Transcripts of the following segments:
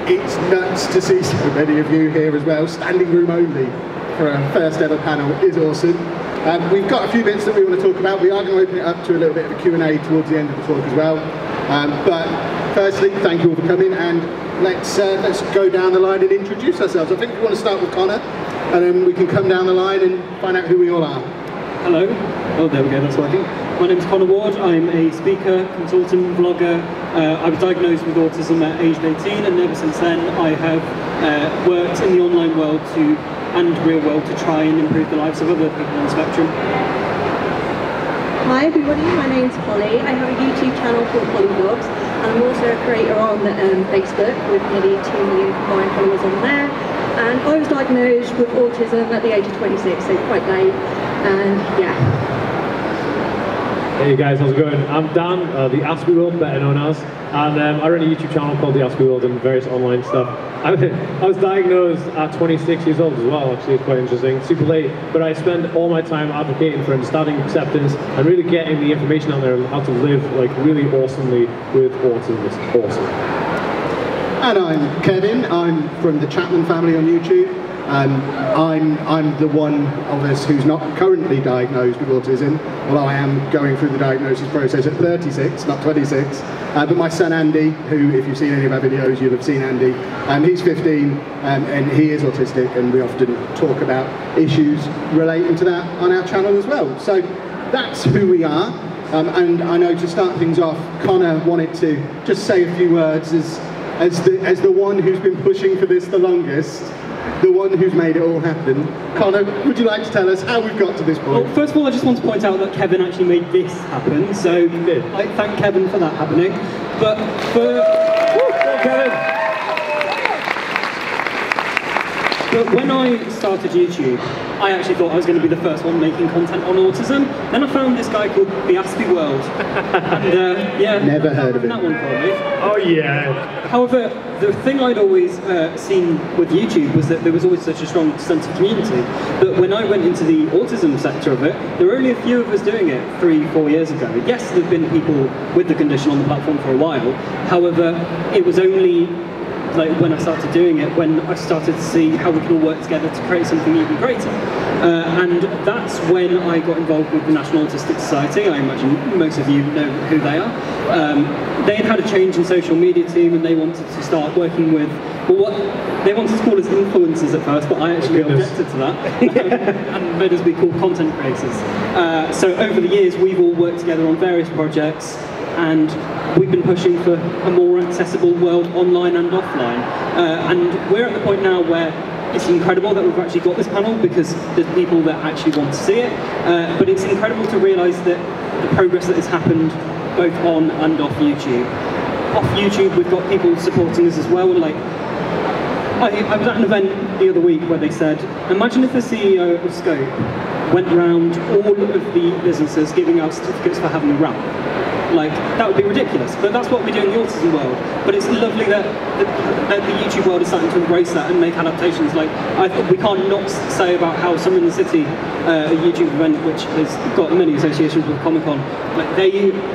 it's nuts to see so many of you here as well. Standing room only for our first ever panel is awesome. We've got a few bits that we want to talk about. We are going to open it up to a little bit of a Q&A towards the end of the talk as well. But firstly, thank you all for coming, and let's go down the line and introduce ourselves. I think we want to start with Connor, and then we can come down the line and find out who we all are. Hello. Oh, there we go, that's working. My name's Connor Ward. I'm a speaker, consultant, vlogger. I was diagnosed with autism at age 18, and ever since then I have worked in the online world and real world to try and improve the lives of other people on the spectrum. Hi everybody, my name's Polly. I have a YouTube channel called Polly Vlogs, and I'm also a creator on Facebook with nearly 2 million combined followers on there. And I was diagnosed with autism at the age of 26, so quite late, and yeah. Hey guys, how's it going? I'm Dan, the Aspie World, better known as, and I run a YouTube channel called the Aspie World and various online stuff. I was diagnosed at 26 years old as well, actually. It's quite interesting, super late, but I spend all my time advocating for understanding acceptance and really getting the information out there on how to live like really awesomely with autism. It's awesome. And I'm Kevin. I'm from the Chapman family on YouTube. I'm the one of us who's not currently diagnosed with autism, although I am going through the diagnosis process at 36, not 26. But my son Andy, who, if you've seen any of our videos, you'll have seen Andy, he's 15 and he is autistic, and we often talk about issues relating to that on our channel as well. So that's who we are. And I know to start things off, Connor wanted to just say a few words as the one who's been pushing for this the longest. The one who's made it all happen. Connor, would you like to tell us how we've got to this point? Well, first of all, I just want to point out that Kevin actually made this happen, so I thank Kevin for that happening. But But when I started YouTube, I actually thought I was going to be the first one making content on autism. Then I found this guy called the Aspie World. And, yeah, never heard of it. That one for me. Oh yeah. However, the thing I'd always seen with YouTube was that there was always such a strong sense of community. But when I went into the autism sector of it, there were only a few of us doing it 3-4 years ago. Yes, there've been people with the condition on the platform for a while. However, it was only like when I started doing it, when I started to see how we can all work together to create something even greater. And that's when I got involved with the National Autistic Society. I imagine most of you know who they are. They had a change in social media team, and they wanted to start working with, well, what they wanted to call us influencers at first, but I actually objected to that, and made us be called content creators. So over the years, we've all worked together on various projects, and we've been pushing for a more accessible world online and offline. And we're at the point now where it's incredible that we've actually got this panel, because there's people that actually want to see it. But it's incredible to realise that the progress that has happened both on and off YouTube. Off YouTube, we've got people supporting us as well. Like, I was at an event the other week where they said, imagine if the CEO of Scope went around all of the businesses giving out certificates for having a ramp. Like, that would be ridiculous, but that's what we do in the autism world. But it's lovely that the YouTube world is starting to embrace that and make adaptations. Like, we can't not say about how Summer in the City, a YouTube event which has got many associations with Comic Con, like, they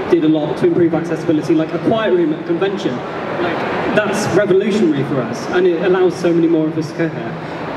did a lot to improve accessibility, like a quiet room at a convention. Like, that's revolutionary for us, and it allows so many more of us to go here.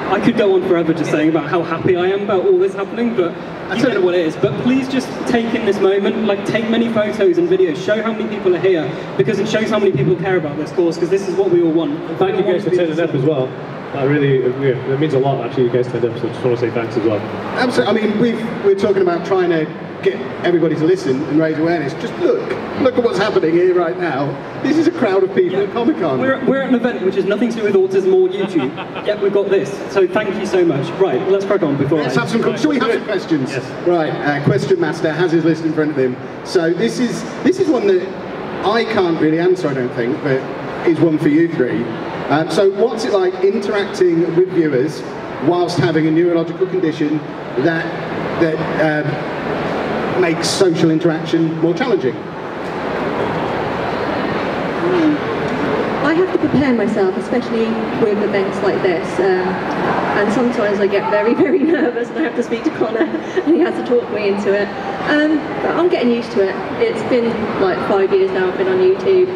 I could go on forever just saying about how happy I am about all this happening, but you don't know what it is. But please just take in this moment, like, take many photos and videos, show how many people are here, because it shows how many people care about this cause, because this is what we all want. Thank you guys for turning up as well. That really, it means a lot actually, you guys turned up, so I just want to say thanks as well. Absolutely. I mean, we're talking about trying to get everybody to listen and raise awareness. Just look at what's happening here right now. This is a crowd of people at Comic Con. We're at an event which has nothing to do with autism or YouTube, yet we've got this. So thank you so much. Right, let's crack on before Let's have some. Shall we have some questions? Yes. Right, Question Master has his list in front of him. So this is one that I can't really answer, I don't think, but is one for you three. So what's it like interacting with viewers whilst having a neurological condition that makes social interaction more challenging? I have to prepare myself, especially with events like this, and sometimes I get very, very nervous and I have to speak to Connor and he has to talk me into it. But I'm getting used to it. It's been like 5 years now I've been on YouTube.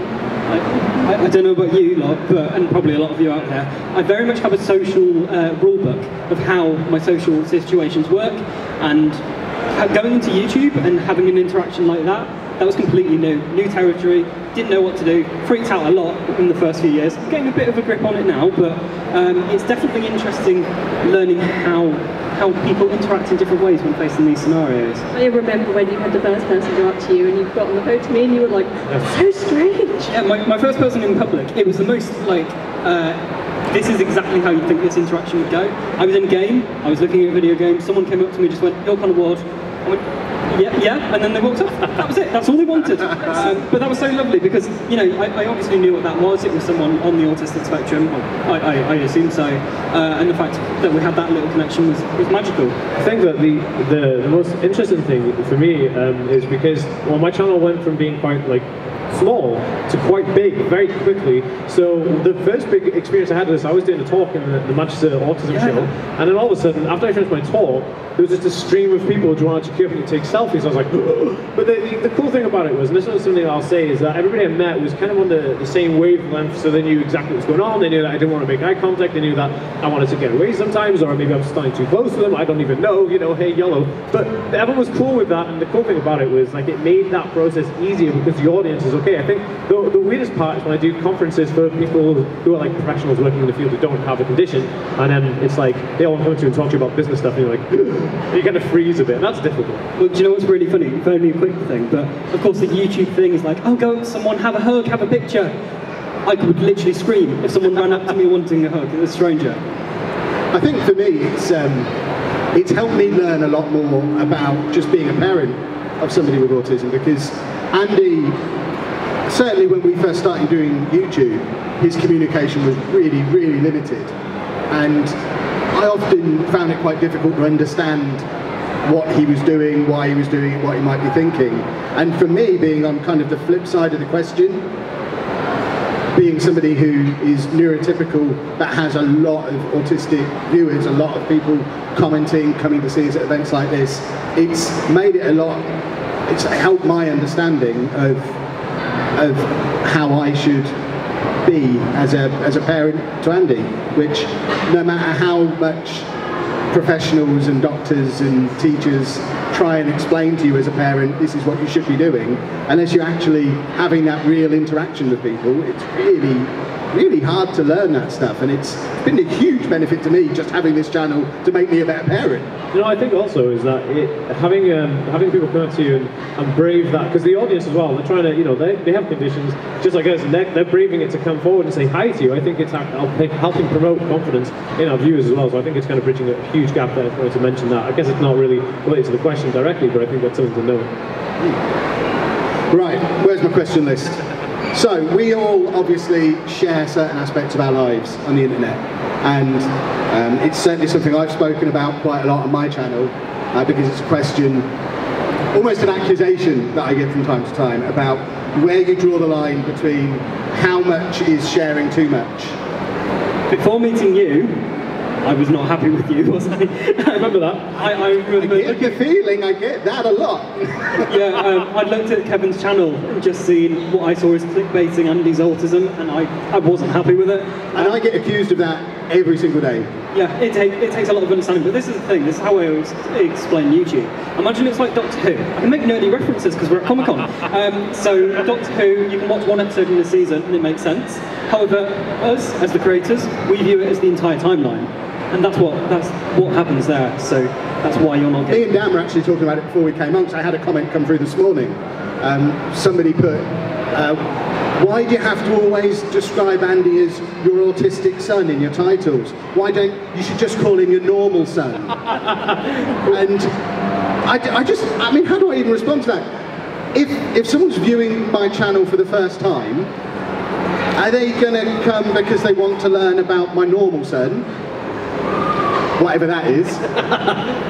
I don't know about you lot, and probably a lot of you out there, I very much have a social rule book of how my social situations work, and going into YouTube and having an interaction like that was completely new territory, didn't know what to do, freaked out a lot in the first few years. I'm getting a bit of a grip on it now, but it's definitely interesting learning how people interact in different ways when facing these scenarios. I remember when you had the first person go up to you and you got on the phone to me and you were like, so strange. Yeah, my first person in public, it was the most like, this is exactly how you'd think this interaction would go. I was in a game, I was looking at a video game, someone came up to me and just went, "You're kind of bored." I went, yeah, and then they walked off. That was it, that's all they wanted. But that was so lovely because, you know, I obviously knew what that was. It was someone on the autistic spectrum, I assume so, and the fact that we had that little connection was magical. I think that the most interesting thing for me is because, well, my channel went from being quite like small to quite big very quickly. So the first big experience I had was I was doing a talk in the Manchester Autism show, and then all of a sudden, after I finished my talk, there was just a stream of people who wanted to queue up and take selfies. I was like, but the cool thing about it was, and this is something I'll say, is that everybody I met was kind of on the same wavelength, so they knew exactly what was going on. They knew that I didn't want to make eye contact. They knew that I wanted to get away sometimes, or maybe I was standing too close to them. I don't even know, you know, hey, YOLO. But everyone was cool with that, and the cool thing about it was, like, it made that process easier because the audience is okay. I think the weirdest part is when I do conferences for people who are like professionals working in the field who don't have a condition, and then it's like they all come to you and talk to you about business stuff, and you're like, you kind of freeze a bit, and that's difficult. Well, do you know what's really funny? It's only a quick thing, but of course the YouTube thing is like, oh, go up to someone, have a hug, have a picture. I could literally scream if someone ran up to me wanting a hug, a stranger. I think for me, it's helped me learn a lot more about just being a parent of somebody with autism, because Andy, certainly when we first started doing YouTube, his communication was really, really limited. And I often found it quite difficult to understand what he was doing, why he was doing it, what he might be thinking. And for me, being on kind of the flip side of the question, being somebody who is neurotypical, that has a lot of autistic viewers, a lot of people commenting, coming to see us at events like this, it's made it it's helped my understanding of how I should be as a parent to Andy, which no matter how much professionals and doctors and teachers try and explain to you as a parent, this is what you should be doing, unless you're actually having that real interaction with people, it's really, really hard to learn that stuff. And it's been a huge benefit to me just having this channel to make me a better parent. You know, I think also is that having people come up to you and brave that, because the audience as well, they're trying to, you know, they have conditions just like us, and they're braving it to come forward and say hi to you. I think it's helping promote confidence in our viewers as well. So I think it's kind of bridging a huge gap there. I wanted to mention that. I guess it's not really related to the question directly, but I think that's something to know. Right, where's my question list? So we all obviously share certain aspects of our lives on the internet, and it's certainly something I've spoken about quite a lot on my channel, because it's a question, almost an accusation that I get from time to time about where you draw the line between how much is sharing too much. Before meeting you, I was not happy with you, was I? I remember that. I remember. I get the feeling I get that a lot. Yeah, I looked at Kevin's channel and just seen what I saw as clickbaiting Andy's autism, and I wasn't happy with it. And I get accused of that every single day. Yeah, it takes a lot of understanding, but this is the thing, this is how I always explain YouTube. Imagine it's like Doctor Who. I can make nerdy references because we're at Comic Con. So Doctor Who, you can watch one episode in a season and it makes sense. However, us, as the creators, we view it as the entire timeline. And that's what happens there, so that's why you're not getting... Me and Dan were actually talking about it before we came on, because I had a comment come through this morning. Somebody put, why do you have to always describe Andy as your autistic son in your titles? Why don't you should just call him your normal son? And I mean, how do I even respond to that? If someone's viewing my channel for the first time, are they going to come because they want to learn about my normal son? whatever that is,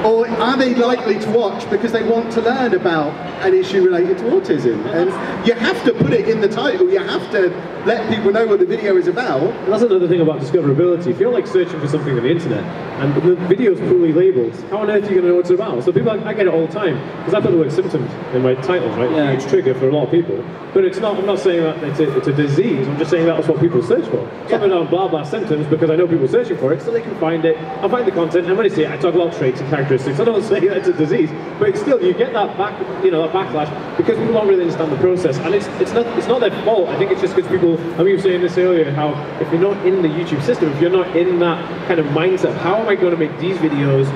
or are they likely to watch because they want to learn about an issue related to autism? And you have to put it in the title, you have to let people know what the video is about. That's another thing about discoverability. If you're like searching for something on the internet and the video's poorly labelled, how on earth are you going to know what it's about? So people, I get it all the time, because I put the word symptoms in my titles, right? Yeah. Huge trigger for a lot of people. But it's not, I'm not saying that it's a disease, I'm just saying that's what people search for. So I put down blah blah symptoms because I know people are searching for it, so they can find it. I'll find the content, and when I say it, I talk about traits and characteristics. I don't say that it's a disease, but still you get that back, that backlash, because people don't really understand the process, and it's not their fault. I think it's just because people, I mean, you were saying this earlier, how if you're not in the YouTube system, if you're not in that kind of mindset, how am I going to make these videos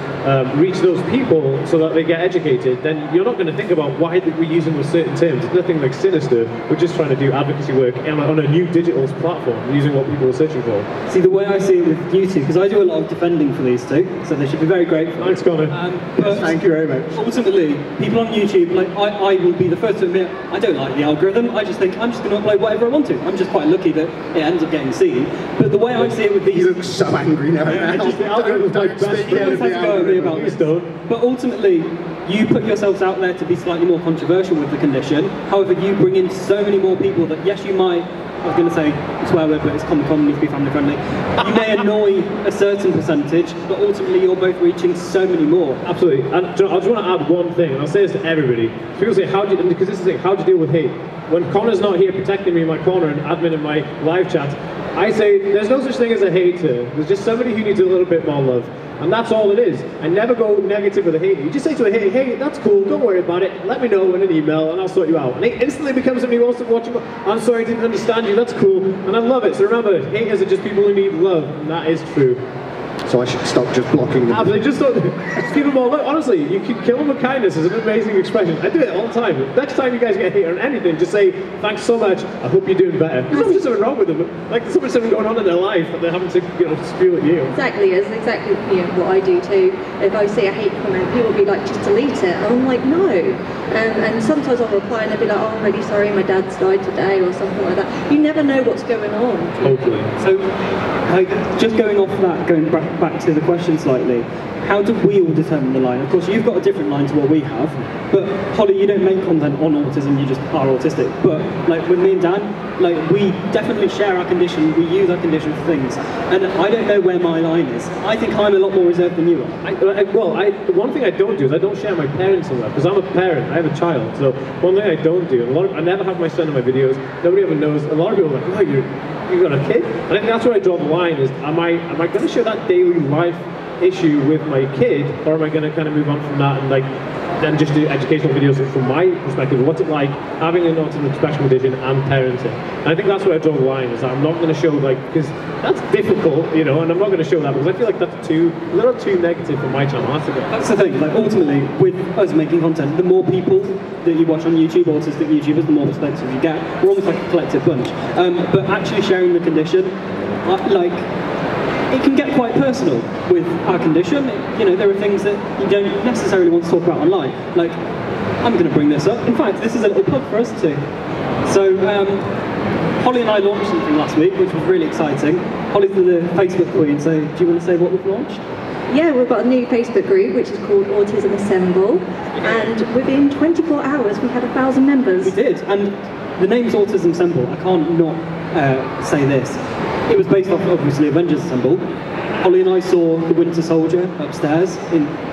reach those people so that they get educated, then you're not going to think about why we're using those certain terms. It's nothing like sinister. We're just trying to do advocacy work on a new digital platform, using what people are searching for. See, the way I see it with YouTube, because I do a lot of defending for these two, so they should be very grateful. Thanks, Connor. Thank you very much. Ultimately, people on YouTube, like I will be the first to admit, I don't like the algorithm. I just think I'm just going to upload whatever I want to. I'm just quite lucky that it ends up getting seen. But the way I see it with these, You look so angry now. The algorithm's my best friend. You always have to go at me about this. But ultimately, you put yourselves out there to be slightly more controversial with the condition. However, you bring in so many more people that, yes, you might, I was going to say a swear word, but it's Comic Con, needs to be family friendly. You may annoy a certain percentage, but ultimately you're both reaching so many more. Absolutely. And I just want to add one thing, and I'll say this to everybody. People say, because this is it, how do you deal with hate? When Connor's not here protecting me in my corner and admin in my live chat, I say there's no such thing as a hater. There's just somebody who needs a little bit more love. And that's all it is. I never go negative with a hater. You just say to a hater, hey, that's cool, don't worry about it, let me know in an email and I'll sort you out. And it instantly becomes somebody who wants to watch you. I'm sorry I didn't understand you, that's cool. And I love it. So remember, haters are just people who need love, and that is true. So I should stop just blocking them. Absolutely, just give them all love. Honestly, you can kill them with kindness is an amazing expression. I do it all the time. Next time you guys get hate on anything, just say, thanks so much, I hope you're doing better. There's not something wrong with them. Like, there's something going on in their life that they're having to spew at you. Exactly, it's exactly what I do too. If I see a hate comment, people will be like, just delete it. And I'm like, no. And sometimes I'll reply and they'll be like, oh, I'm really sorry, my dad's died today, or something like that. You never know what's going on. Totally. So, just going off that, going back to the question slightly, how do we all determine the line? Of course, you've got a different line to what we have, but Holly, you don't make content on autism, you just are autistic. But like with me and Dan, like we definitely share our condition, we use our condition for things, and I don't know where my line is. I think I'm a lot more reserved than you are. The one thing I don't do is I don't share my parents on that, because I'm a parent, I have a child, so one thing I don't do, I never have my son in my videos, nobody ever knows. A lot of people are like, oh, you've got a kid? And I think that's where I draw the line, is am I going to share that daily life issue with my kid, or am I going to kind of move on from that and then just do educational videos from my perspective? What's it like having an autism spectrum condition and parenting? And I think that's where I draw the line, is that I'm not going to show, because that's difficult, and I'm not going to show that because I feel like that's a little too negative for my channel. That's the thing, ultimately, with us making content, the more people that you watch on YouTube, autistic YouTubers, the more perspectives you get. We're almost like a collective bunch. But actually sharing the condition, it can get quite personal with our condition. There are things that you don't necessarily want to talk about online. Like, I'm going to bring this up. In fact, this is a little plug for us too. So, Holly and I launched something last week, which was really exciting. Holly's the Facebook queen, so do you want to say what we've launched? Yeah, we've got a new Facebook group which is called Autism Assemble, and within 24 hours we had 1,000 members. We did, and the name's Autism Assemble. I can't not say this. It was based off, obviously, Avengers Assemble. Holly and I saw the Winter Soldier upstairs.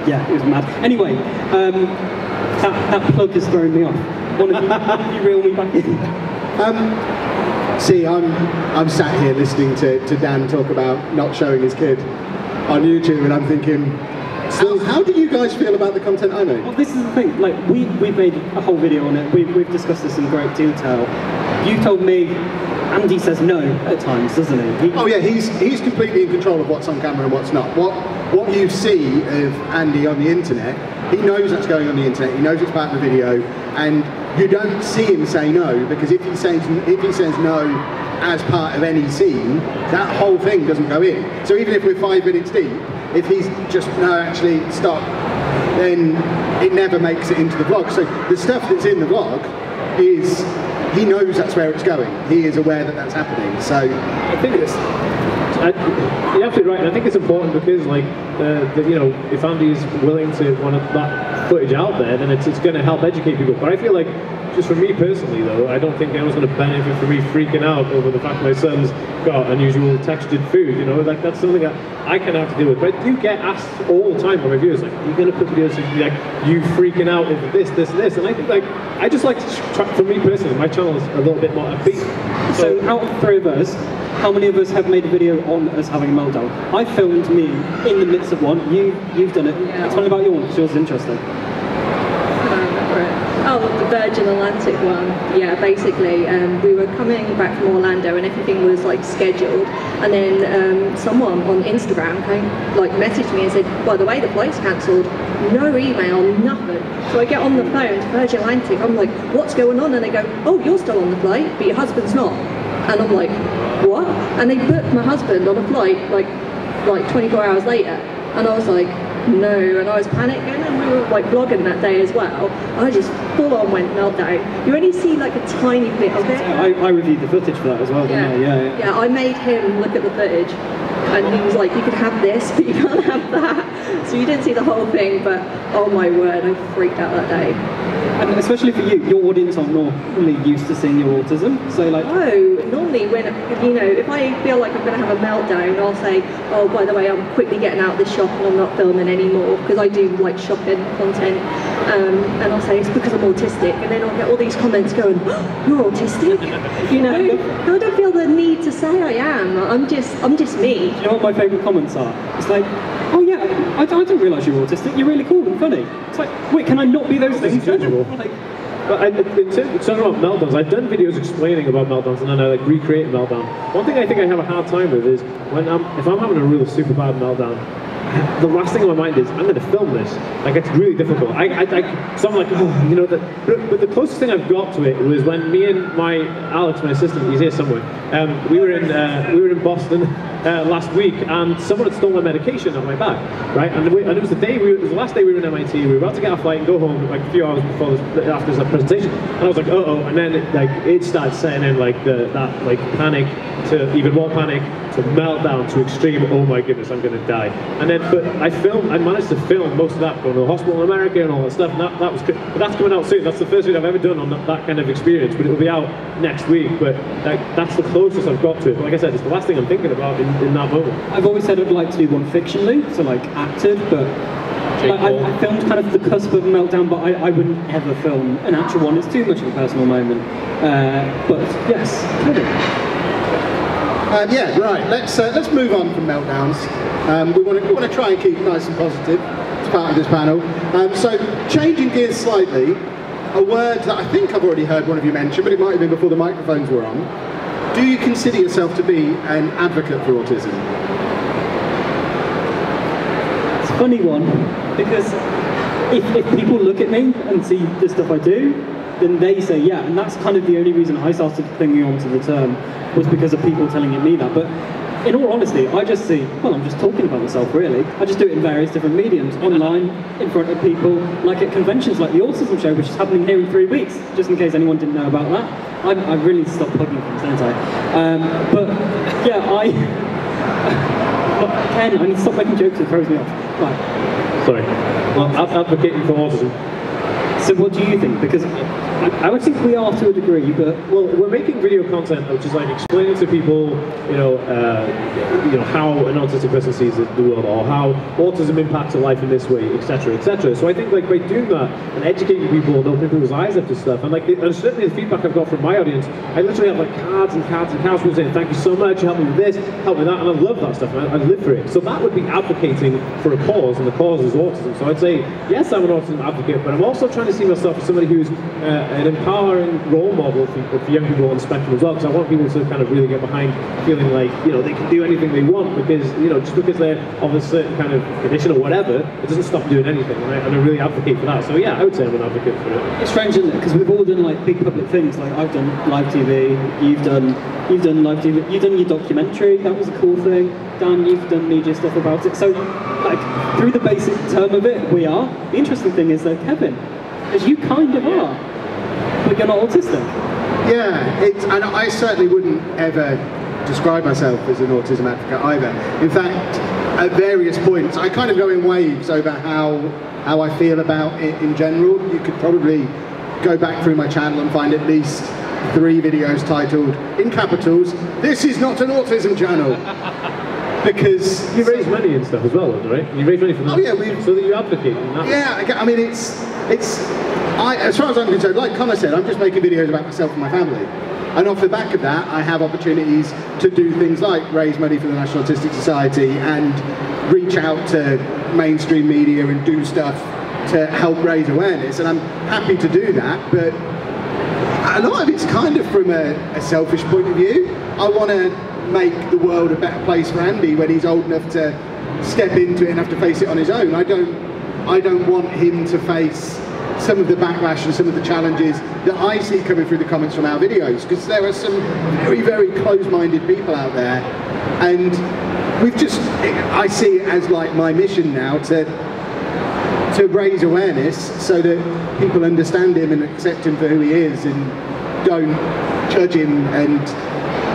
Yeah, it was mad. Anyway, that plug has thrown me off. One of you reel me back in. See, I'm sat here listening to Dan talk about not showing his kid on YouTube, and I'm thinking, so how do you guys feel about the content I make? Well, this is the thing. Like, we've made a whole video on it. We've discussed this in great detail. You told me Andy says no at times, doesn't he? Oh yeah, he's completely in control of what's on camera and what's not. What you see of Andy on the internet, he knows what's going on the internet, he knows it's part of the video, and you don't see him say no, because if he says no as part of any scene, that whole thing doesn't go in. So even if we're 5 minutes deep, if he's just, no, actually, stop, then it never makes it into the vlog. So the stuff that's in the vlog is, he knows that's where it's going. He is aware that that's happening. So I think it's You're absolutely right, and I think it's important because, like, you know, if Andy's willing to want that footage out there, then it's going to help educate people. But I feel like, just for me personally, though, I don't think anyone's going to benefit from me freaking out over the fact my son's got unusual textured food. You know, like that's something that I can have to deal with. But I do get asked all the time by my viewers, like, "Are you going to put videos of like you freaking out over this, this, and this?" And I think, like, I just like to try, for me personally, my channel is a little bit more upbeat. So out of 3 of us, how many of us have made a video on us having a meltdown? I filmed me in the midst of one. You've done it. Yeah. Tell me about your one, because yours is interesting. Oh, the Virgin Atlantic one. Yeah, basically, we were coming back from Orlando and everything was like scheduled, and then someone on Instagram messaged me and said, "By the way, the flight's cancelled." No email, nothing. So I get on the phone to Virgin Atlantic. I'm like, "What's going on?" And they go, "Oh, you're still on the flight, but your husband's not." And I'm like, "What?" And they booked my husband on a flight like 24 hours later, and I was like, no, and I was panicking, and we were like vlogging that day as well. I just full on went meltdown. You only see like a tiny bit of it. I reviewed the footage for that as well, didn't I? Yeah. Yeah, I made him look at the footage, and he was like, "You can have this, but you can't have that." So you didn't see the whole thing, but oh my word, I freaked out that day. And especially for you, your audience aren't normally used to seeing your autism, so like... Oh, normally when, you know, if I feel like I'm going to have a meltdown, I'll say, "Oh, by the way, I'm quickly getting out of this shop and I'm not filming anymore," because I do like shopping content, and I'll say it's because I'm autistic, and then I'll get all these comments going, "Oh, you're autistic?" You know, I don't feel the need to say I am. I'm just me. You know what my favourite comments are? It's like, "Oh yeah, I didn't realise you were autistic, you're really cool and funny." It's like, wait, can I not be those things? Like, but in terms of meltdowns, I've done videos explaining about meltdowns, and then I like recreate a meltdown. One thing I think I have a hard time with is when if I'm having a real super bad meltdown, the last thing on my mind is, I'm going to film this. Like, it's really difficult. So I'm like, oh, you know, but the closest thing I've got to it was when me and Alex, my assistant, he's here somewhere, we were in Boston last week, and someone had stolen my medication out my bag, right? And it was the last day we were in MIT. We were about to get our flight and go home like a few hours after this presentation, and I was like, uh-oh, and then it started setting in like that like panic to even more panic to meltdown to extreme, oh my goodness, I'm going to die. And then, but I managed to film most of that, going to the hospital in America and all that stuff, and that was good. But that's coming out soon. That's the first video I've ever done on that kind of experience, but it will be out next week. But that's the closest I've got to it. But like I said, it's the last thing I'm thinking about in that moment. I've always said I'd like to do one fictionally, so like acted, but I filmed kind of the cusp of a meltdown, but I wouldn't ever film an actual one. It's too much of a personal moment. But yes, yeah, right. Let's move on from meltdowns. We want to try and keep nice and positive as part of this panel. So changing gears slightly, a word that I think I've already heard one of you mention, but it might have been before the microphones were on. Do you consider yourself to be an advocate for autism? it's a funny one, because if people look at me and see the stuff I do, then they say yeah, and that's kind of the only reason I started clinging on to the term, was because of people telling me that. But in all honesty, I just see, well, I'm just talking about myself really. I just do it in various different mediums, online, in front of people, like at conventions like the Autism show, which is happening here in 3 weeks, just in case anyone didn't know about that. I really stopped plugging things, don't I? But yeah, Ken, I need to stop making jokes, it throws me off. Right. Sorry. Well, advocating for autism. So what do you think? Because I would think we are to a degree, but well, we're making video content which is like explaining to people, you know, how an autistic person sees the world, or how autism impacts their life in this way, etc., etc. So I think like by doing that and educating people and opening people's eyes up to stuff, and like and certainly the feedback I've got from my audience, I literally have like cards and cards and cards people saying, "Thank you so much, you helped me with this, help me with that," and I love that stuff, and I live for it. So that would be advocating for a cause, and the cause is autism. So I'd say yes, I'm an autism advocate, but I'm also trying to see myself as somebody who's an empowering role model for young people on the spectrum as well, because I want people to kind of really get behind feeling like, you know, they can do anything they want, because, you know, just because they're of a certain kind of condition or whatever, it doesn't stop doing anything, and I really advocate for that. So yeah, I would say I'm an advocate for it. it's strange, isn't it? Because we've all done like big public things. Like I've done live TV, you've done live TV, you've done your documentary, that was a cool thing. Dan, you've done media stuff about it. So like through the basic term of it, we are. The interesting thing is though, Kevin, as you kind of are, but you're not autistic. Yeah, and I certainly wouldn't ever describe myself as an autism advocate either. In fact, at various points, I kind of go in waves over how I feel about it in general. You could probably go back through my channel and find at least 3 videos titled, in capitals, "This is not an autism channel." Because you raise money and stuff as well, right? You raise money for that. Oh yeah, so that you advocate. Yeah, I mean as far as I'm concerned, like Connor said, I'm just making videos about myself and my family. And off the back of that, I have opportunities to do things like raise money for the National Autistic Society and reach out to mainstream media and do stuff to help raise awareness. And I'm happy to do that, but a lot of it's kind of from a selfish point of view. I want to make the world a better place for Andy when he's old enough to step into it and have to face it on his own. I don't want him to face some of the backlash and some of the challenges that I see coming through the comments from our videos, because there are some very, very close-minded people out there, and I see it as like my mission now to raise awareness so that people understand him and accept him for who he is and don't judge him and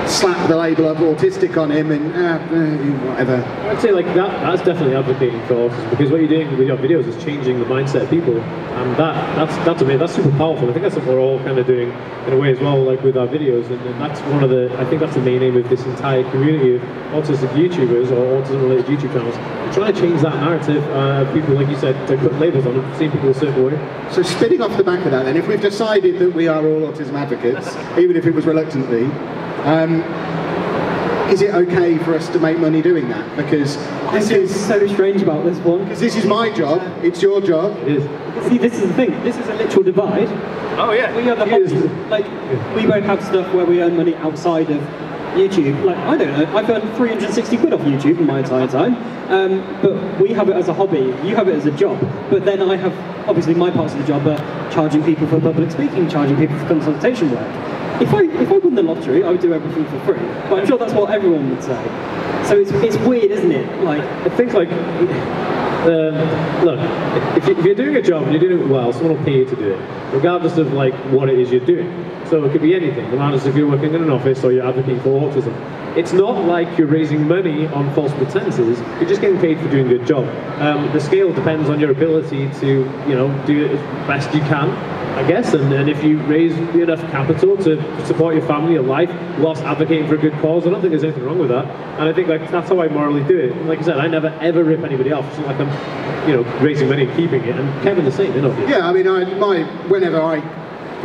slap the label of autistic on him and whatever. I'd say like that's definitely advocating for autism, because what you're doing with your videos is changing the mindset of people, and that's amazing. That's super powerful. I think that's what we're all kind of doing in a way as well, like with our videos, and that's one of the, I think that's the main aim of this entire community of autistic YouTubers or autism related YouTube channels. We're trying to change that narrative of people, like you said, to put labels on them, seeing people a certain way. So spinning off the back of that then, if we've decided that we are all autism advocates, even if it was reluctantly, is it okay for us to make money doing that? Because this is so strange about this one. Because this is my job, it's your job. It is. See, this is the thing. This is a literal divide. Oh yeah. We are the like, we both have stuff where we earn money outside of YouTube. Like, I don't know, I've earned 360 quid off YouTube in my entire time. But we have it as a hobby, you have it as a job. But then I have, obviously my parts of the job are charging people for public speaking, charging people for consultation work. If I won the lottery, I would do everything for free. But I'm sure that's what everyone would say. So it's weird, isn't it? Like, I think like, look, if you're doing a job and you're doing it well, someone will pay you to do it, regardless of like what it is you're doing. So it could be anything, no matter if you're working in an office or you're advocating for autism. It's not like you're raising money on false pretenses, you're just getting paid for doing a good job. The scale depends on your ability to, you know, do it as best you can, I guess, and then if you raise enough capital to support your family, your life, whilst advocating for a good cause, I don't think there's anything wrong with that. And I think like that's how I morally do it. And like I said, I never ever rip anybody off. It's not like I'm, you know, raising money and keeping it. And Kevin the same, you know. Yeah, I mean, whenever I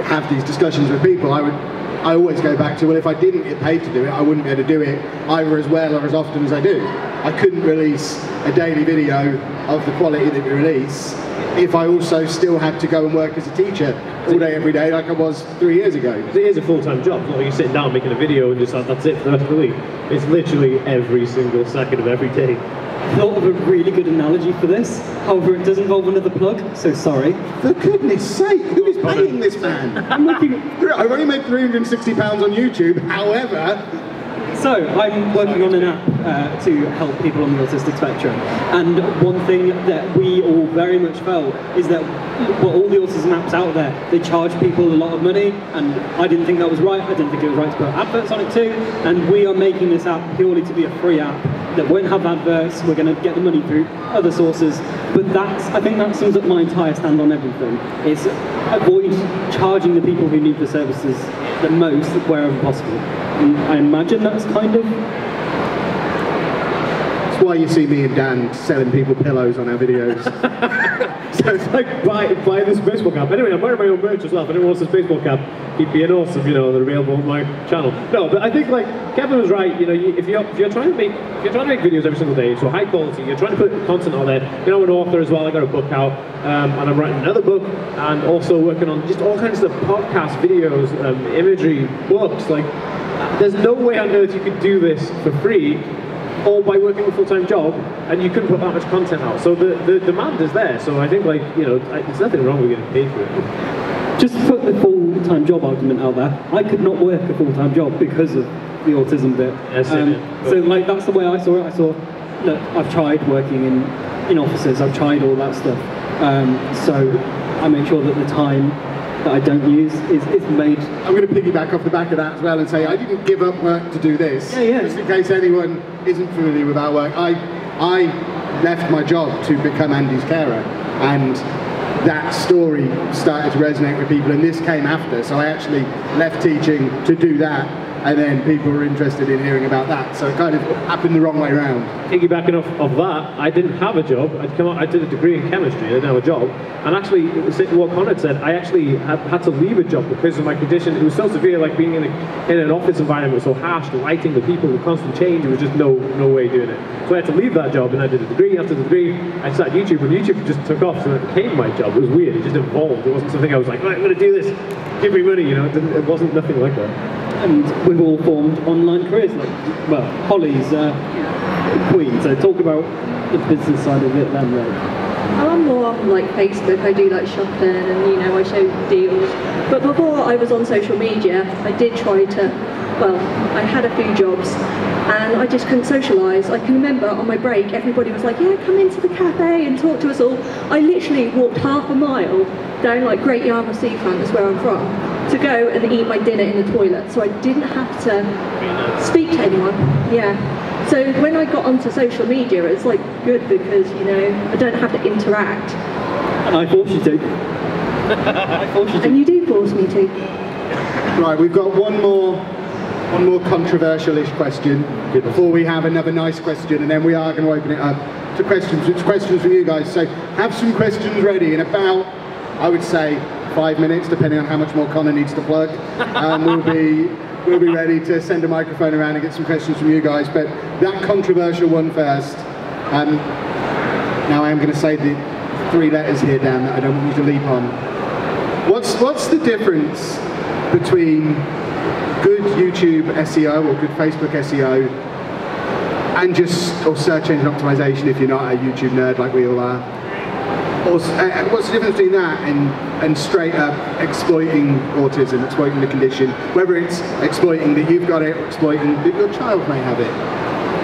have these discussions with people, I always go back to, well, if I didn't get paid to do it, I wouldn't be able to do it either as well or as often as I do. I couldn't release a daily video of the quality that we release if I also still had to go and work as a teacher all day, every day, like I was 3 years ago. It is a full-time job. It's not like you're sitting down making a video and just like, that's it for the rest of the week. It's literally every single second of every day. I thought of a really good analogy for this. However, it does involve another plug, so sorry. For goodness sake, who is paying this man? I've only made £360 on YouTube, however... So, I'm working on an app to help people on the autistic spectrum, and one thing that we all very much felt is that all the autism apps out there, they charge people a lot of money, and I didn't think that was right. I didn't think it was right to put adverts on it too, and we are making this app purely to be a free app that won't have adverts. We're going to get the money through other sources, but I think that sums up my entire stand on everything. It's avoid charging the people who need the services the most wherever possible. And I imagine that's kind of... That's why you see me and Dan selling people pillows on our videos. So it's like, buy this baseball cap. Anyway, I'm wearing my own merch as well. If anyone wants this baseball cap, keep being awesome, you know, they're available on my channel. No, but I think like Kevin was right. You know, if you're trying to make videos every single day, so high quality, you're trying to put content on there. You know, I'm an author as well. I got a book out, and I'm writing another book, and also working on just all kinds of podcasts, videos, imagery, books. Like, there's no way on earth you could do this for free, or by working a full-time job, and you couldn't put that much content out. So the demand is there. So I think, like, you know, there's nothing wrong with getting paid for it. Just to put the full-time job argument out there, I could not work a full-time job because of the autism bit. Yes, so like that's the way I saw it. I saw, look, I've tried working in offices, I've tried all that stuff. So I make sure that the time that I don't use is made. I'm going to piggyback off the back of that as well and say I didn't give up work to do this. Yeah. Just in case anyone isn't familiar with our work, I left my job to become Andy's carer, and that story started to resonate with people, and this came after, so I actually left teaching to do that, and then people were interested in hearing about that, so it kind of happened the wrong way around. Piggybacking off that, I didn't have a job. I did a degree in chemistry, I didn't have a job, and actually, what Conrad said, I actually had to leave a job because of my condition. It was so severe, like being in an office environment was so harsh, the lighting, the people, the constant change, there was just no way doing it. So I had to leave that job, and I did a degree. After the degree, I started YouTube, and YouTube just took off, so it became my job. It was weird, it just evolved. It wasn't something I was like, right, I'm going to do this, give me money, you know, it wasn't nothing like that. And we've all formed online careers, like, well, Holly's Queen, so talk about the business side of it then, right? I'm more on like Facebook, I do like shopping and you know I show deals. But before I was on social media, I did try to, well, I had a few jobs and I just couldn't socialise. I can remember on my break everybody was like, yeah, come into the cafe and talk to us all. I literally walked half a mile down like Great Yarmouth Seafront, is where I'm from, to go and eat my dinner in the toilet, so I didn't have to speak to anyone. Yeah. So when I got onto social media, it's like good because you know I don't have to interact. And I force you to. I force you to. And you do force me to. Right, we've got one more controversial-ish question before we have another nice question, and then we are going to open it up to questions. It's questions from you guys. So have some questions ready in about, I would say, 5 minutes, depending on how much more Connor needs to plug. We'll be ready to send a microphone around and get some questions from you guys. But that controversial one first. Now I am going to say the 3 letters here, Dan, that I don't want you to leap on. What's the difference between good YouTube SEO or good Facebook SEO and or search engine optimization if you're not a YouTube nerd like we all are? Or what's the difference between that and straight up exploiting autism, exploiting the condition, whether it's exploiting that you've got it or exploiting that your child may have it?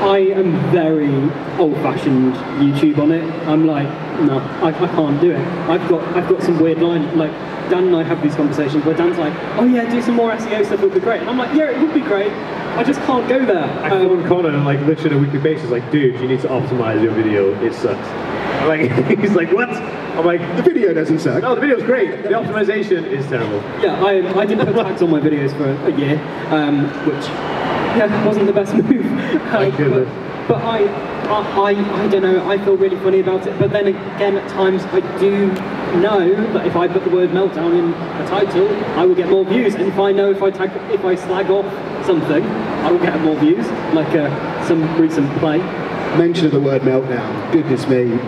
I am very old-fashioned YouTube on it. I'm like, no, I can't do it. I've got some weird line, like Dan and I have these conversations where Dan's like, oh yeah, do some more SEO stuff, it would be great. And I'm like, yeah, it would be great. I just can't go there. I phone Connor and like literally on a weekly basis, like, dude, you need to optimize your video. It sucks. Like, he's like, what? I'm like, the video doesn't suck. No, the video's great. The optimization is terrible. Yeah, I didn't put tags on my videos for a year, which wasn't the best move. But I don't know, I feel really funny about it. But then again, at times I do know that if I put the word meltdown in a title, I will get more views. And if I know if I slag off something, I will get more views, like some recent play. Mention of the word meltdown, goodness me.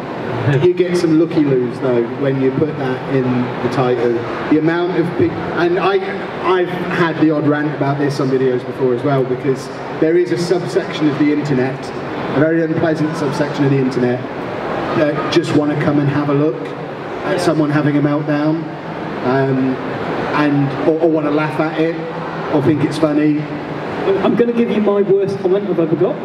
You get some looky-loos though when you put that in the title. The amount of big, and I've had the odd rant about this on videos before as well, because there is a subsection of the internet, a very unpleasant subsection of the internet, that just want to come and have a look at someone having a meltdown, or want to laugh at it, or think it's funny. I'm going to give you my worst comment I've ever got.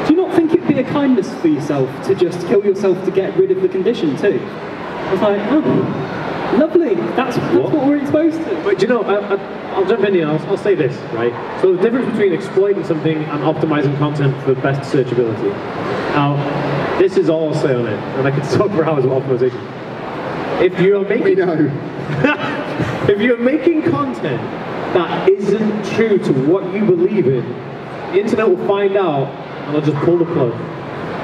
Do you not think it'd be a kindness for yourself to just kill yourself to get rid of the condition too? I was like, oh, lovely, that's what we're exposed to. But you know, I'll jump in here, I'll say this, right? So the difference between exploiting something and optimizing content for best searchability. Now, this is all I'll say on it, and I could talk for hours about optimization. If you're making... if you're making content that isn't true to what you believe in, the internet will find out and I'll just pull the plug.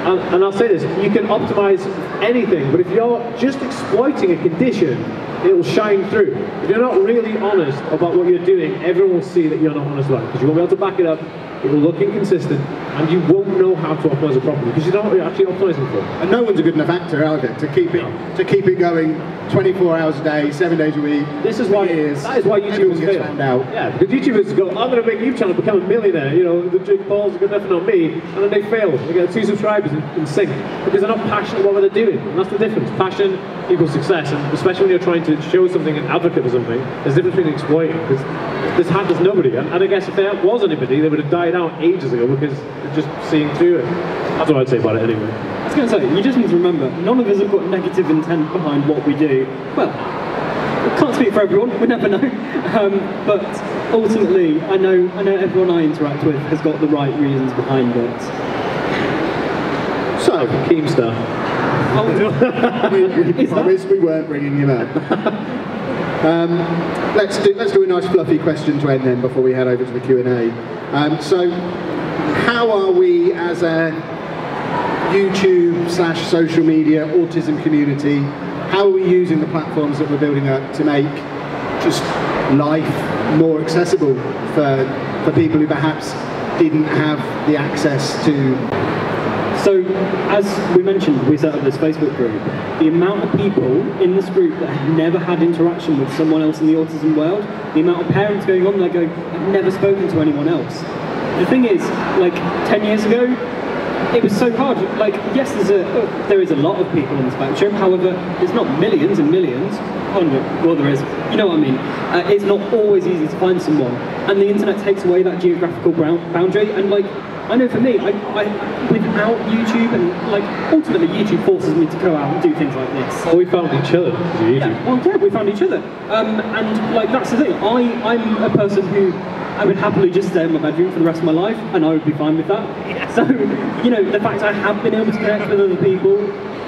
And I'll say this, you can optimize anything, but if you're just exploiting a condition, it will shine through. If you're not really honest about what you're doing, everyone will see that you're not honest about it, because you won't be able to back it up, it will look inconsistent, and you won't know how to optimize it properly, because you don't know what you're actually optimizing for. And no one's a good enough actor either to keep it going 24 hours a day, 7 days a week. This is why years. That is why YouTubers gets fail. found out. Yeah, because YouTubers go, I'm going to make a YouTube channel, become a millionaire. You know, the Jake Paul's are good enough, not me, and then they fail. They get 2 subscribers and sink because they're not passionate about what they're doing. And that's the difference. Passion equals success, and especially when you're trying to show something and advocate for something, there's a difference between exploiting. Because there's nobody, and I guess if there was anybody, they would have died out ages ago because they're just seeing through it. That's what I'd say about it anyway. I was going to say, you just need to remember, none of us have got negative intent behind what we do. Well, can't speak for everyone, we never know. But ultimately, I know everyone I interact with has got the right reasons behind it. So, Keemstar. We promised we weren't bringing him up. Let's do a nice fluffy question to end then before we head over to the Q&A. So, how are we as a YouTube/social media autism community, how are we using the platforms that we're building up to make just life more accessible for people who perhaps didn't have the access to? So, as we mentioned, we set up this Facebook group. The amount of people in this group that had never had interaction with someone else in the autism world, the amount of parents going on there going, I've never spoken to anyone else. The thing is, like 10 years ago, it was so hard. Like, yes, there is a lot of people on the spectrum, however, there's not millions and millions. Oh, no, well, there is. You know what I mean? It's not always easy to find someone. And the internet takes away that geographical boundary, and like, I know for me, without YouTube, and like ultimately YouTube forces me to go out and do things like this. Well, we found each other through YouTube. Yeah, well, yeah, we found each other. And like that's the thing. I'm a person who I would happily just stay in my bedroom for the rest of my life, and I would be fine with that. Yeah. So you know, the fact I have been able to connect with other people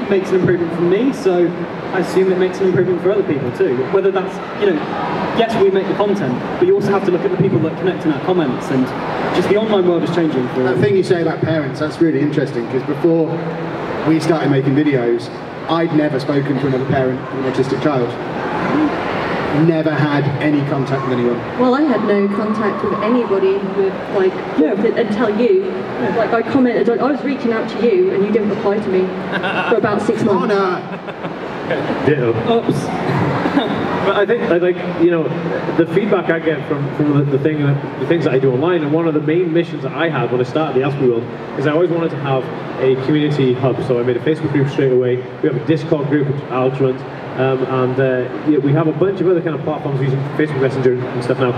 makes an improvement for me. So I assume it makes an improvement for other people too. Whether that's, you know, yes, we make the content, but you also have to look at the people that connect in our comments, and just the online world is changing. That thing you say about parents, that's really interesting, because before we started making videos, I'd never spoken to another parent of an autistic child. Never had any contact with anyone. Well, I had no contact with anybody with until you. Like I commented, I was reaching out to you, and you didn't reply to me for about 6 months. Oh no! Ditto. Oops. But I think, like, you know, the feedback I get from the things that I do online, and one of the main missions that I had when I started the Aspie World is I always wanted to have a community hub. So I made a Facebook group straight away. We have a Discord group which Alex runs. We have a bunch of other kind of platforms using Facebook Messenger and stuff now.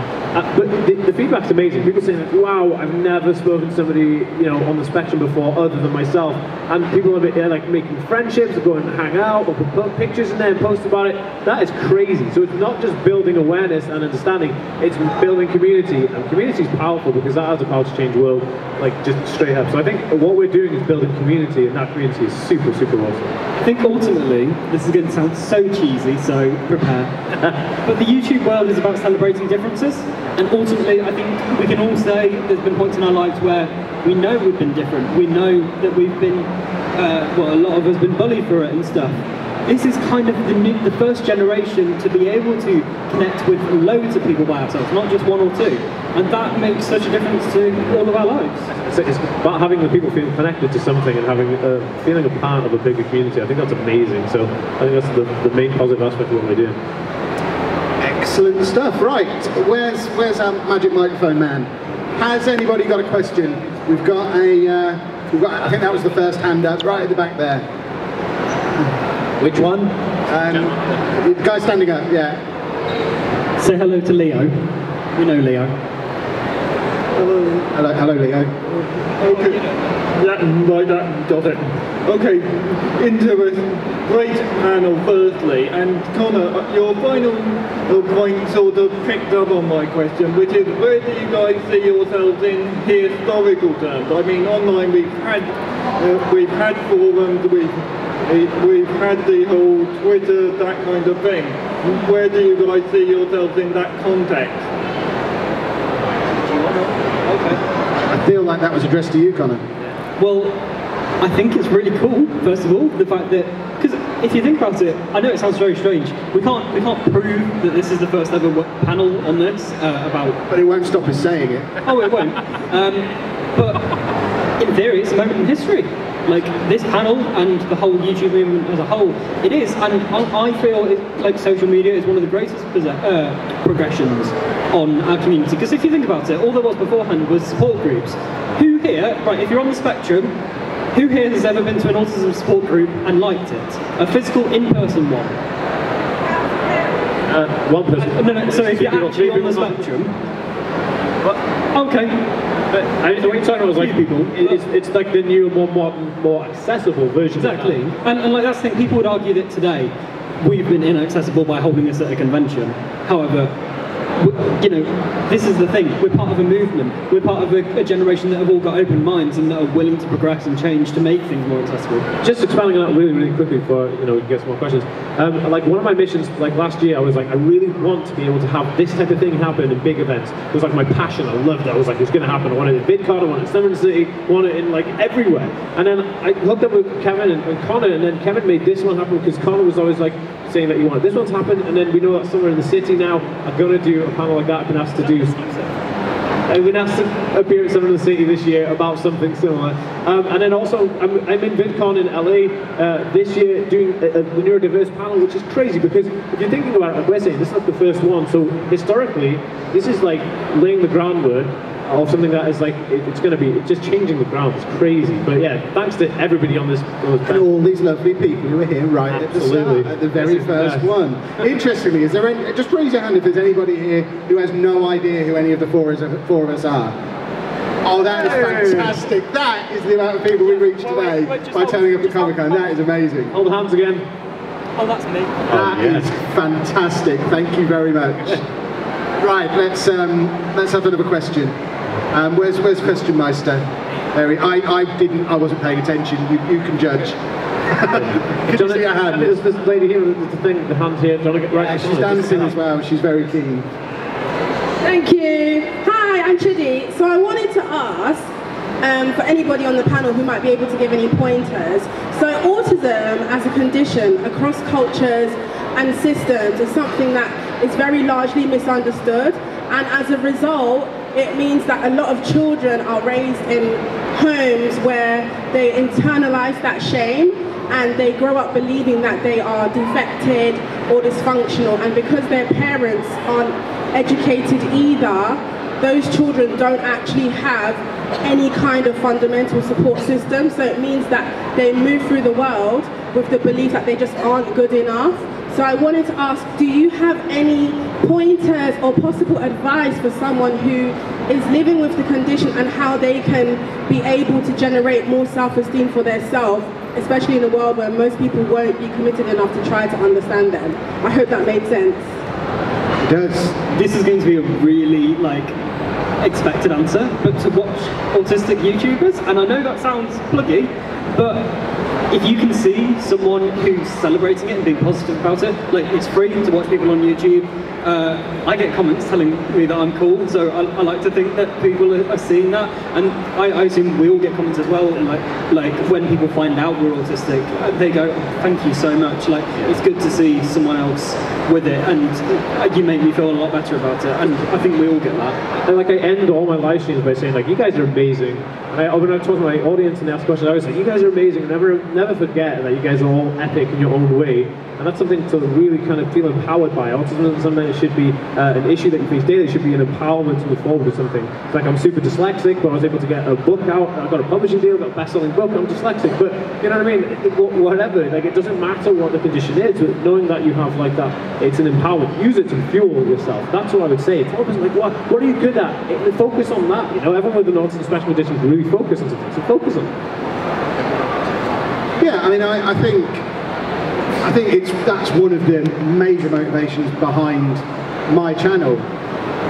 But the feedback's amazing. People saying, like, wow, I've never spoken to somebody, you know, on the spectrum before other than myself. And people are like making friendships, or going to hang out, or put pictures in there and post about it. That is crazy. So it's not just building awareness and understanding, it's building community. And community is powerful, because that has the power to change the world, like just straight up. So I think what we're doing is building community, and that community is super, super awesome. I think ultimately, this is going to sound so cheesy, so prepare. But the YouTube world is about celebrating differences, and ultimately I think we can all say there's been points in our lives where we know we've been different. We know that we've been, a lot of us have been bullied for it and stuff. This is kind of the first generation to be able to connect with loads of people by ourselves, not just one or two. And that makes such a difference to all of our lives. It's about having the people feeling connected to something and having feeling a part of a bigger community. I think that's amazing. So I think that's the main positive aspect of what we're doing. Excellent stuff. Right, where's our magic microphone man? Has anybody got a question? We've got I think that was the first hand up right at the back there. Which one? The guy standing up, yeah. Say hello to Leo. We know Leo. Hello, Leo. Okay, right, that got it. Okay, into a great panel firstly, and Connor, your final point sort of picked up on my question, which is where do you guys see yourselves in historical terms? I mean, online we've had forums, we've had the whole Twitter, that kind of thing. Where do you guys see yourselves in that context? Okay. I feel like that was addressed to you, Connor. Well, I think it's really cool, first of all, the fact that, because if you think about it, I know it sounds very strange, we can't prove that this is the first ever panel on this about... But it won't stop us saying it. Oh, it won't. But in theory, it's a moment in history. Like, this panel and the whole YouTube movement as a whole, it is, and I feel like social media is one of the greatest progressions on our community. Because if you think about it, all there was beforehand was support groups. Who here, right, if you're on the spectrum, who here has ever been to an autism support group and liked it? A physical, in-person one? One person. No, so if you're actually on the spectrum... Okay. But the way you're talking about like people, it's like the new, more modern, more accessible version. Exactly. Of that. And like that's the thing, people would argue that today, we've been inaccessible by holding this at a convention. However, you know, this is the thing, we're part of a movement, we're part of a generation that have all got open minds and that are willing to progress and change to make things more accessible. Just expanding on that really quickly before, you know, we can get some more questions. Like one of my missions, like last year, I was like, I really want to be able to have this type of thing happen in big events. It was like my passion, I loved it. I was like, it's going to happen. I want it in Vidcon, I want it in London City, I want it in like everywhere. And then I hooked up with Kevin and Connor, and then Kevin made this one happen because Connor was always like saying that he wanted this one to happen, and then we know that somewhere in the city now, I'm going to do a panel like that. I've been asked to do. I've been asked to appear at Somewhere in the City this year about something similar. And then also, I'm in Vidcon in LA this year doing the Neurodiversity panel, which is crazy because if you're thinking about it, like we're saying, this is like the first one. So historically, this is like laying the groundwork of something that is like, it's going to be just changing the ground. It's crazy. But yeah, thanks to everybody on this. And all these lovely people who are here right at the start, at the very first one. Interestingly, is there any, just raise your hand if there's anybody here who has no idea who any of the four of us are. Oh, that is fantastic. That is the amount of people we reached today by turning up at Comic Con. That is amazing. Hold the hands again. Oh, that's me. That is fantastic. Thank you very much. Right, let's have another question. Where's Question Meister? I wasn't paying attention. You can judge. Could you see her hand? There's this lady here with the thing, the hand here. Do you want to get right? Yeah, she's dancing as well. She's very keen. Thank you. Hi, I'm Chidi. So I wanted to ask for anybody on the panel who might be able to give any pointers. So autism as a condition across cultures and systems is something that is very largely misunderstood, and as a result it means that a lot of children are raised in homes where they internalize that shame and they grow up believing that they are defected or dysfunctional, and because their parents aren't educated either, those children don't actually have any kind of fundamental support system. So it means that they move through the world with the belief that they just aren't good enough. So I wanted to ask, do you have any pointers or possible advice for someone who is living with the condition and how they can be able to generate more self-esteem for themselves, especially in a world where most people won't be committed enough to try to understand them? I hope that made sense. It does. This is going to be a really expected answer, but to watch autistic YouTubers, and I know that sounds pluggy, but if you can see someone who's celebrating it and being positive about it, like it's free to watch people on YouTube. I get comments telling me that I'm cool, so I like to think that people are seeing that, and I assume we all get comments as well. And like when people find out we're autistic, they go, oh, "Thank you so much. Like it's good to see someone else with it, and you make me feel a lot better about it." And I think we all get that. And like I end all my live streams by saying like, "You guys are amazing." And when I talk to my audience and ask questions, I always say, "You guys are amazing." Never forget that you guys are all epic in your own way. And that's something to really kind of feel empowered by. Autism isn't something that should be an issue that you face daily. It should be an empowerment to move forward with something. It's like I'm super dyslexic, but I was able to get a book out. I got a publishing deal, got a best-selling book. I'm dyslexic, but you know what I mean? Whatever. Like it doesn't matter what the condition is. But knowing that you have like that, it's an empowerment. Use it to fuel yourself. That's what I would say. It's always like, what are you good at? Focus on that. You know, everyone with an autism special condition can really focus on something. So focus on it. Yeah, I mean, I think that's one of the major motivations behind my channel,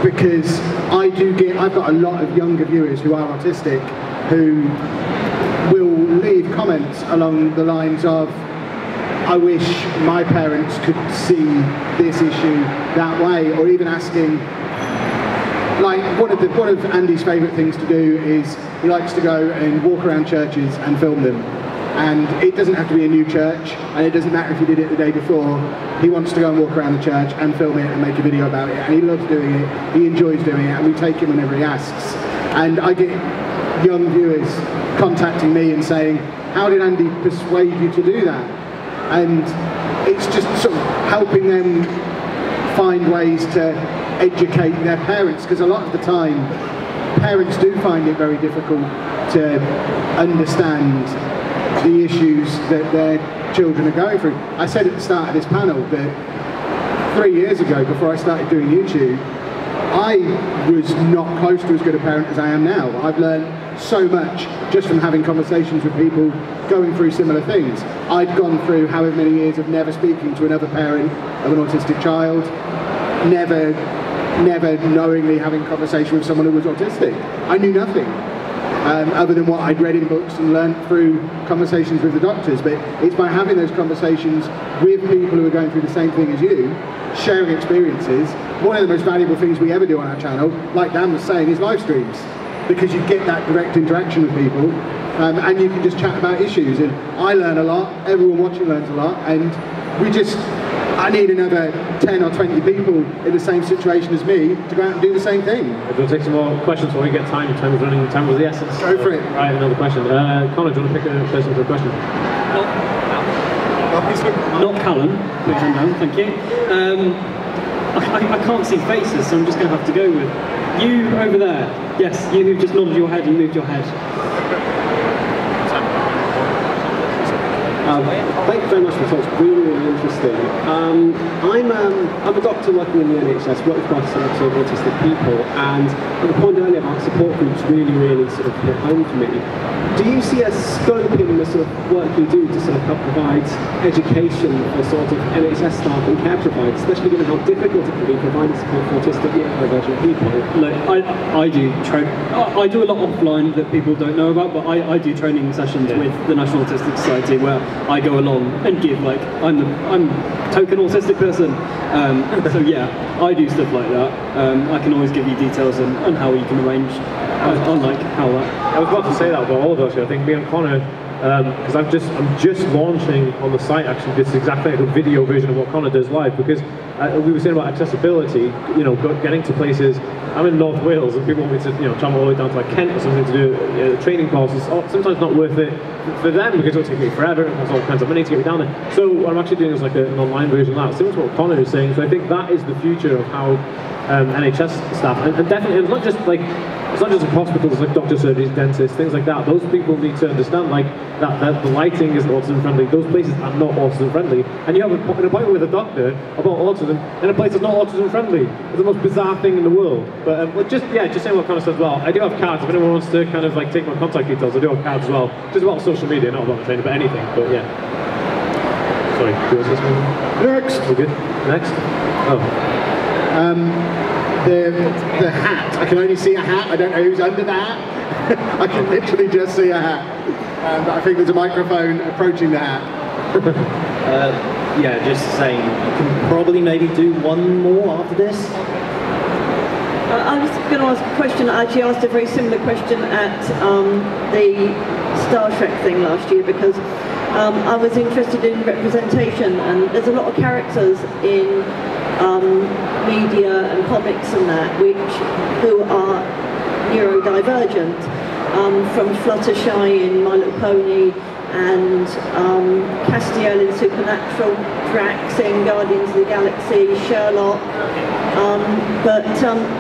because I've got a lot of younger viewers who are autistic who will leave comments along the lines of, I wish my parents could see this issue that way, or even asking, like one of Andy's favourite things to do is he likes to go and walk around churches and film them. And it doesn't have to be a new church, and it doesn't matter if you did it the day before. He wants to go and walk around the church and film it and make a video about it, and he loves doing it, he enjoys doing it, and we take him whenever he asks. And I get young viewers contacting me and saying, how did Andy persuade you to do that? And it's just sort of helping them find ways to educate their parents, because a lot of the time, parents do find it very difficult to understand the issues that their children are going through. I said at the start of this panel that 3 years ago, before I started doing YouTube, I was not close to as good a parent as I am now. I've learned so much just from having conversations with people going through similar things. I'd gone through however many years of never speaking to another parent of an autistic child, never knowingly having a conversation with someone who was autistic. I knew nothing other than what I'd read in books and learnt through conversations with the doctors. But it's by having those conversations with people who are going through the same thing as you, sharing experiences. One of the most valuable things we ever do on our channel, like Dan was saying, is live streams, because you get that direct interaction with people, and you can just chat about issues. And I learn a lot, everyone watching learns a lot, and I need another 10 or 20 people in the same situation as me to go out and do the same thing. We'll take some more questions when we get time. Time is running, time was the essence. Go for it. Right, another question. Connor, do you want to pick a person for a question? Not Callum, put your hand down, thank you. I can't see faces, so I'm just going to have to go with you over there. Yes, you who just nodded your head and moved your head. Thank you very much for the talk. It's really, really interesting. I'm a doctor working in the NHS, work with quite a lot of autistic people, and the point earlier about support groups really sort of hit home for me. Do you see a scope in the sort of work you do to sort of help provide education for sort of NHS staff and care providers, especially given how difficult it can be providing support for autistic neurodivergent people? Look, I do a lot offline that people don't know about, but I do training sessions with the National Autistic Society where I go along and give, like, I'm a token autistic person. So yeah, I do stuff like that. I can always give you details on how you can arrange, on like how that. I was about to say that about all of us. I think me and Connor, because I'm just launching on the site actually this exactly like a video version of what Connor does live, because we were saying about accessibility, you know, getting to places. I'm in North Wales and people want me to, you know, travel all the way down to like Kent or something to do training courses. Sometimes not worth it for them because it'll take me forever, it costs all kinds of money to get me down there. So what I'm actually doing is like an online version of that, similar to what Connor is saying. So I think that is the future of how NHS staff, and definitely it's not just in hospitals, like doctors, surgeons, dentists, things like that. Those people need to understand like that the lighting isn't autism friendly. Those places are not autism friendly. And you have an appointment with a doctor about autism in a place that's not autism friendly. It's the most bizarre thing in the world. But just saying what Connor said as well. I do have cards. If anyone wants to kind of like take my contact details, I do have cards as well. Just about social media, not about the training, but anything. But yeah. Sorry, do you want to say something? Next. We're good. Next. Oh. The hat. I can only see a hat. I don't know who's under the hat. I can literally just see a hat. But I think there's a microphone approaching the hat. Yeah, just saying, you can probably maybe do one more after this. I was going to ask a question. I actually asked a very similar question at the Star Trek thing last year, because I was interested in representation, and there's a lot of characters in media and comics and that who are neurodivergent, from Fluttershy in My Little Pony, and Castiel in Supernatural, Drax in Guardians of the Galaxy, Sherlock, but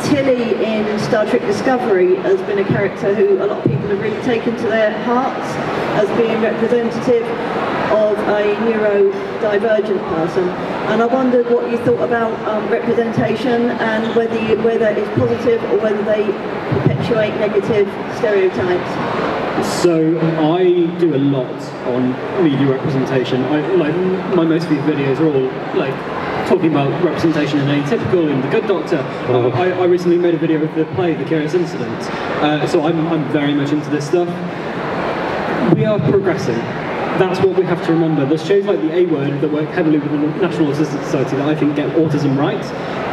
Tilly in Star Trek Discovery has been a character who a lot of people have really taken to their hearts as being representative of a neurodivergent person. And I wondered what you thought about representation, and whether it's positive or whether they perpetuate negative stereotypes. So I do a lot on media representation. My most viewed videos are all like talking about representation in Atypical, in The Good Doctor. I recently made a video of the play The Curious Incident. So I'm very much into this stuff. We are progressing. That's what we have to remember. There's shows like The A Word that work heavily with the National Autistic Society that I think get autism right,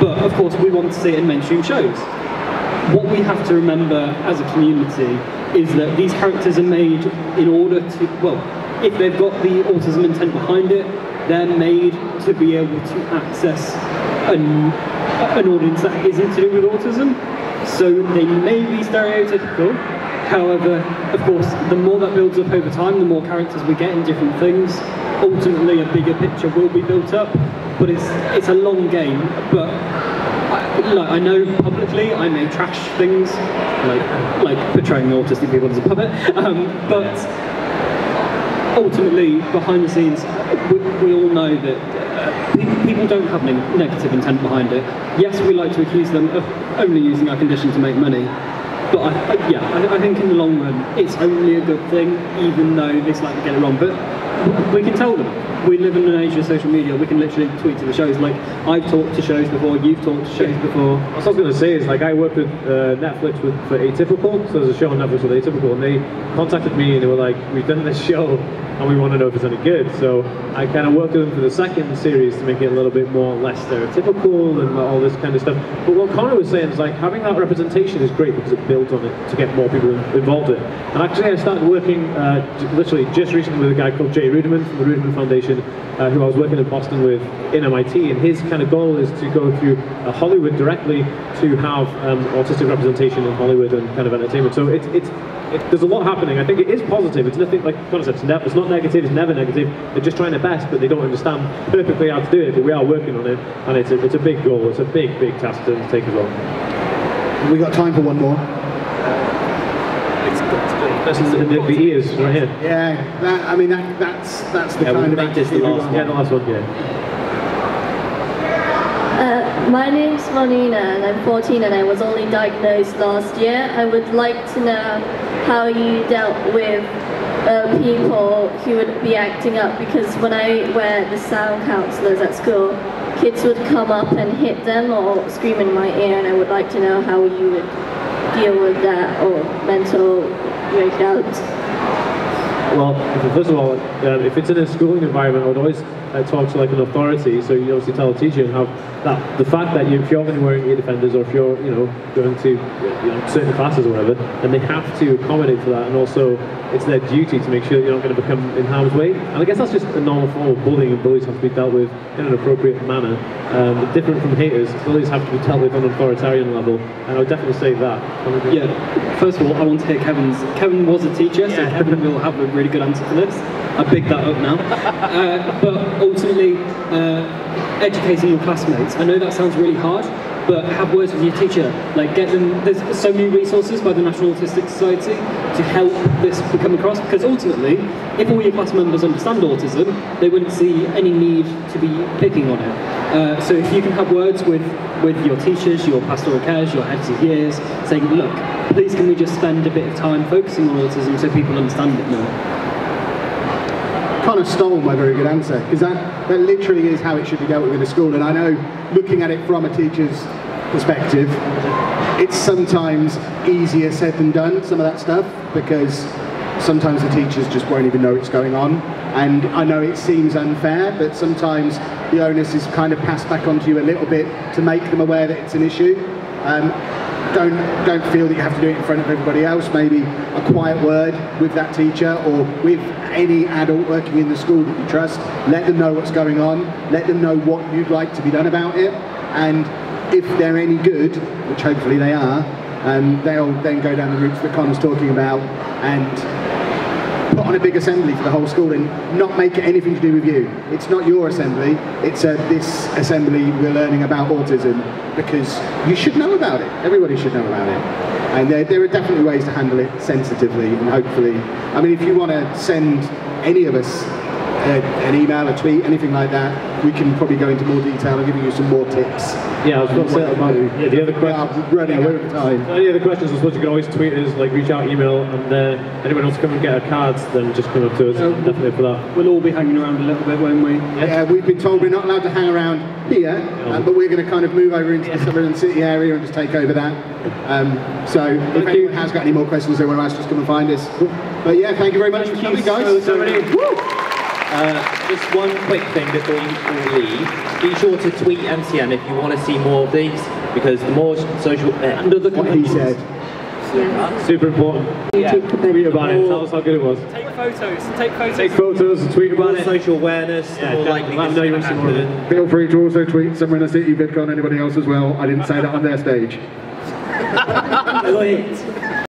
but of course we want to see it in mainstream shows. What we have to remember as a community is that these characters are made in order to, well, if they've got the autism intent behind it, they're made to be able to access an audience that isn't to do with autism. So they may be stereotypical. However, of course, the more that builds up over time, the more characters we get in different things, ultimately a bigger picture will be built up. But it's a long game. But I know publicly I may trash things, like portraying autistic people as a puppet, but ultimately, behind the scenes, we all know that people don't have negative intent behind it. Yes, we like to accuse them of only using our condition to make money, But I think in the long run, it's only a good thing, even though they slightly get it wrong. But we can tell them. We live in an age of social media. We can literally tweet to the shows. Like, I've talked to shows before, you've talked to shows before. What I was going to say is, like, I work with Netflix for Atypical, so there's a show on Netflix with Atypical, and they contacted me and they were like, we've done this show and we want to know if it's any good. So I kind of worked with them for the second series to make it a little bit more less stereotypical and all this kind of stuff. But what Connor was saying is, like, having that representation is great because it builds on it to get more people involved in it. And actually I started working literally just recently with a guy called Jay Ruderman from the Ruderman Foundation, who I was working in Boston with in MIT, and his kind of goal is to go through Hollywood directly to have autistic representation in Hollywood and kind of entertainment. So there's a lot happening. I think it is positive. It's nothing, like Connor said, it's not negative, it's never negative. They're just trying their best, but they don't understand perfectly how to do it, but we are working on it, and it's a big goal. It's a big task to take as well. We got time for one more. The ears right here. Yeah, that's the kind of activity. The last one, yeah. My name's Monina and I'm 14 and I was only diagnosed last year. I would like to know how you dealt with people who would be acting up, because when I wear the sound counsellors at school, kids would come up and hit them or scream in my ear, and I would like to know how you would deal with that or mental breakdowns. Well, first of all, if it's in a schooling environment, I would always talk to like an authority. So you obviously tell a teacher and have that the fact that if you're going to be wearing ear defenders, or if you're going to certain classes or whatever, then they have to accommodate for that, and also it's their duty to make sure that you're not going to become in harm's way. And I guess that's just a normal form of bullying, and bullies have to be dealt with in an appropriate manner. Different from haters, bullies have to be dealt with on an authoritarian level, and I would definitely say that. Yeah, first of all, I want to hear Kevin was a teacher, so Kevin will have a really good answer for this. I picked that up now. But ultimately, educating your classmates. I know that sounds really hard, but have words with your teacher. Like, get them. There's so many resources by the National Autistic Society to help this come across. Because ultimately, if all your class members understand autism, they wouldn't see any need to be picking on it. So if you can have words with your teachers, your pastoral cares, your heads of years, saying, look, please can we just spend a bit of time focusing on autism so people understand it more. Kind of stole my very good answer, because that literally is how it should be dealt with in a school. And I know, looking at it from a teacher's perspective, it's sometimes easier said than done, some of that stuff, because sometimes the teachers just won't even know it's going on. And I know it seems unfair, but sometimes the onus is kind of passed back onto you a little bit to make them aware that it's an issue. Don't feel that you have to do it in front of everybody else. Maybe a quiet word with that teacher or with any adult working in the school that you trust. Let them know what's going on. Let them know what you'd like to be done about it. And if they're any good, which hopefully they are, they'll then go down the routes that Connor's talking about and put on a big assembly for the whole school and not make it anything to do with you. It's not your assembly, it's this assembly we're learning about autism, because you should know about it. Everybody should know about it. And there are definitely ways to handle it sensitively, and hopefully, I mean, if you want to send any of us an email, a tweet, anything like that, we can probably go into more detail and give you some more tips. Yeah, I was going to say that about the other questions. Running over time. Any other questions? I suppose you can always tweet us, like reach out, email, and anyone else come and get our cards, then just come up to us. Definitely for that. We'll all be hanging around a little bit, won't we? Yeah, we've been told we're not allowed to hang around here, but we're going to kind of move over into the Sutherland City area and just take over that. So if anyone has got any more questions they want to ask, just come and find us. But yeah, thank you very much for coming, guys. Just one quick thing before you leave. Be sure to tweet MCM if you want to see more of these, because the more social... what he said. Yeah. Super important. Yeah. Tweet about it. Tell us how good it was. Take photos. Take photos. Take photos and tweet about More it. social awareness, the more likely this can happen. Feel free to also tweet Somewhere in the City, Vidcon, anybody else as well. I didn't say that on their stage.